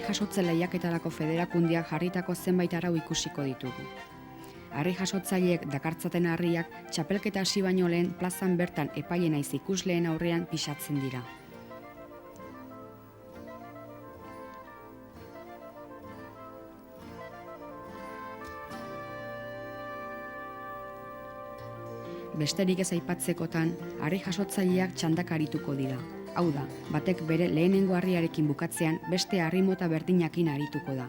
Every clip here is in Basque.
jasotze lehiaketarako federakundiak jarritako zenbait arau ikusiko ditugu. Harri jasotzaileek dakartzaten harriak txapelketa hasi baino lehen plazan bertan epaile naiz ikusleen aurrean pisatzen dira. Besterik ez aipatzekotan, harri jasotzaileak txandak arituko dira. Hau da, batek bere lehenengo harriarekin bukatzean beste harri mota berdinakin arituko da.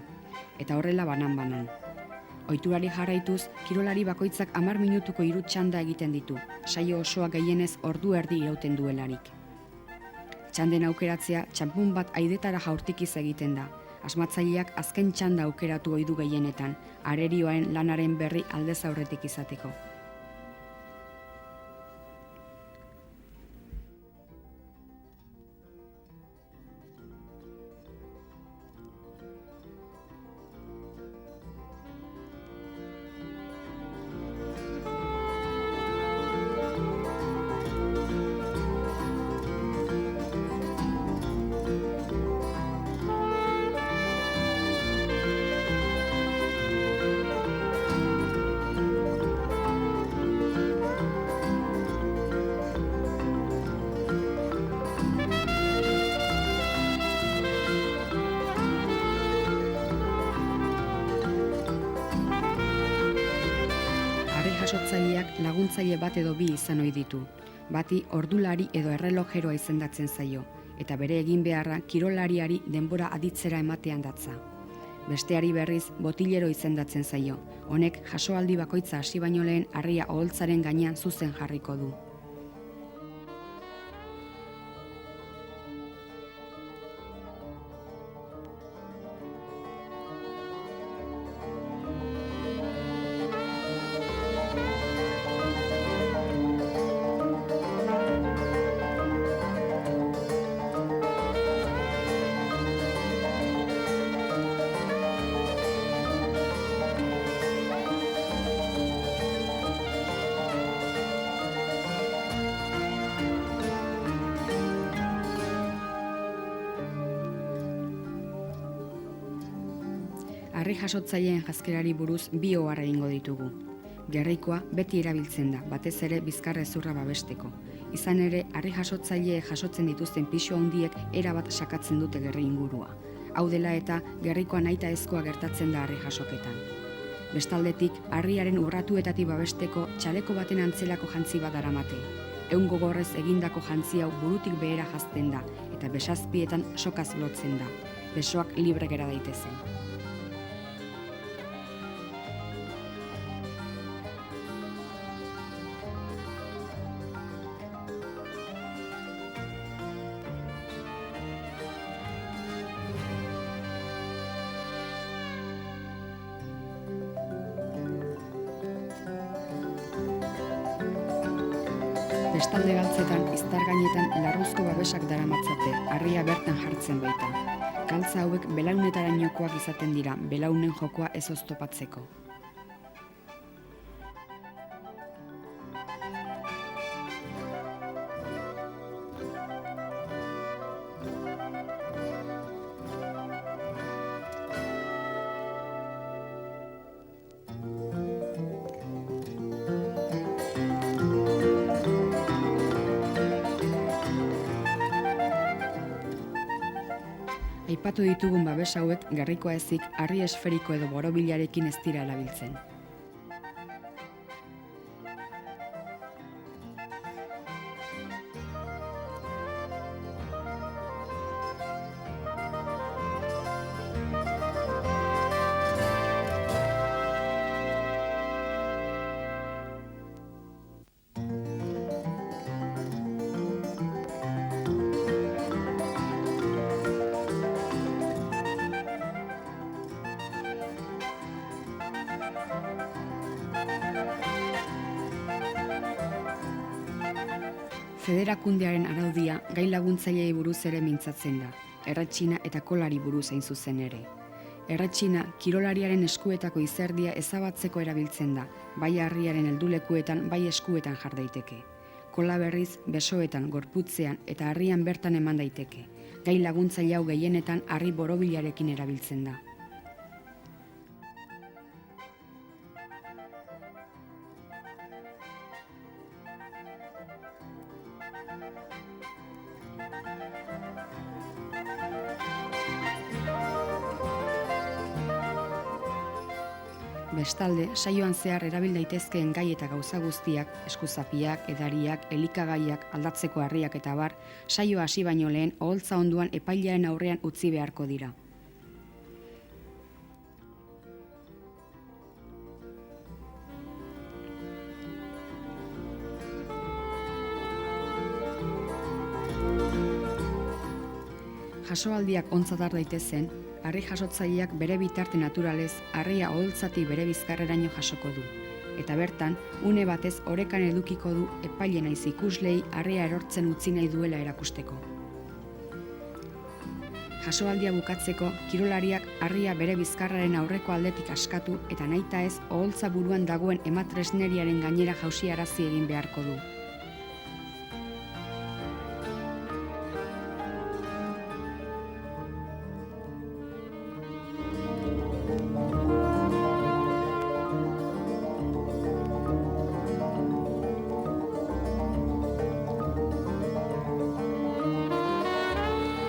Eta horrela banan-banan. Ohiturari jarraituz, kirolari bakoitzak 10 minutuko 3 txanda egiten ditu, saio osoa gehienez ordu erdi irauten duelarik. Txanden aukeratzea txanpun bat aidetara jaurtikiz egiten da. Asmatzaileak azken txanda aukeratu ohi du gehienetan, arerioaren lanaren berri aldez aurretik izateko. Jasotzaileak laguntzaile bat edo bi izan ohi ditu. Bati ordulari edo errelojeroa izendatzen zaio, eta bere egin beharra kirolariari denbora aditzera ematean datza. Besteari berriz botilero izendatzen zaio. Honek jasoaldi bakoitza hasi baino lehen harria oholtzaren gainean zuzen jarriko du. Harri jasotzaileen jazkerari buruz bi ohar egingo ditugu. Gerrikoa beti erabiltzen da, batez ere bizkarrezurra babesteko. Izan ere, harri jasotzaileek jasotzen dituzten pisu handiek erabat sakatzen dute gerri ingurua. Hau dela eta gerrikoa nahitaezkoa gertatzen da harri jasoketan. Bestaldetik, harriaren urratuetatik babesteko txaleko baten antzelako jantzi bat daramate. Ehun gogorrez egindako jantzi hau burutik behera jazten da, eta besazpietan sokaz lotzen da. Besoak libre gera daitezen. Bestalde galtzetan, iztargainetan larruzko babesak daramatzate, harria bertan jartzen baita. Galtza hauek belaunetarainokoak izaten dira, belaunen jokoa ez oztopatzeko. Aipatu ditugun babes hauek gerrikoa ezik harri esferiko edo borobilarekin ez dira erabiltzen. Federakundearen araudia gai laguntzailei buruz ere mintzatzen da, erretxina eta kolari buruz hain zuzen ere. Erretxina kirolariaren eskuetako izerdia ezabatzeko erabiltzen da, bai harriaren heldulekuetan, bai eskuetan jar daiteke. Kola berriz besoetan, gorputzean eta harrian bertan eman daiteke. Gai laguntzaile hau gehienetan harri borobilarekin erabiltzen da. Bestalde, saioan zehar erabil daitezkeen gai eta gauza guztiak, eskuzapiak, edariak, elikagaiak, aldatzeko harriak eta abar, saioa hasi baino lehen oholtza onduan epailearen aurrean utzi beharko dira. Jasoaldiak ontzat har daitezen, harri jasotzaileak bere bitarte naturalez harria oholtzatik bere bizkarreraino jasoko du. Eta bertan, une batez orekan edukiko du epaile naiz ikuslei harria erortzen utzi nahi duela erakusteko. Jasoaldia bukatzeko, kirolariak harria bere bizkarraren aurreko aldetik askatu eta nahita ez oholtza buruan dagoen ematresneriaren gainera jausiarazi egin beharko du.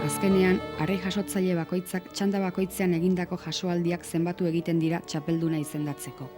Azkenean, harri jasotzaile bakoitzak txanda bakoitzean egindako jasoaldiak zenbatu egiten dira txapelduna izendatzeko.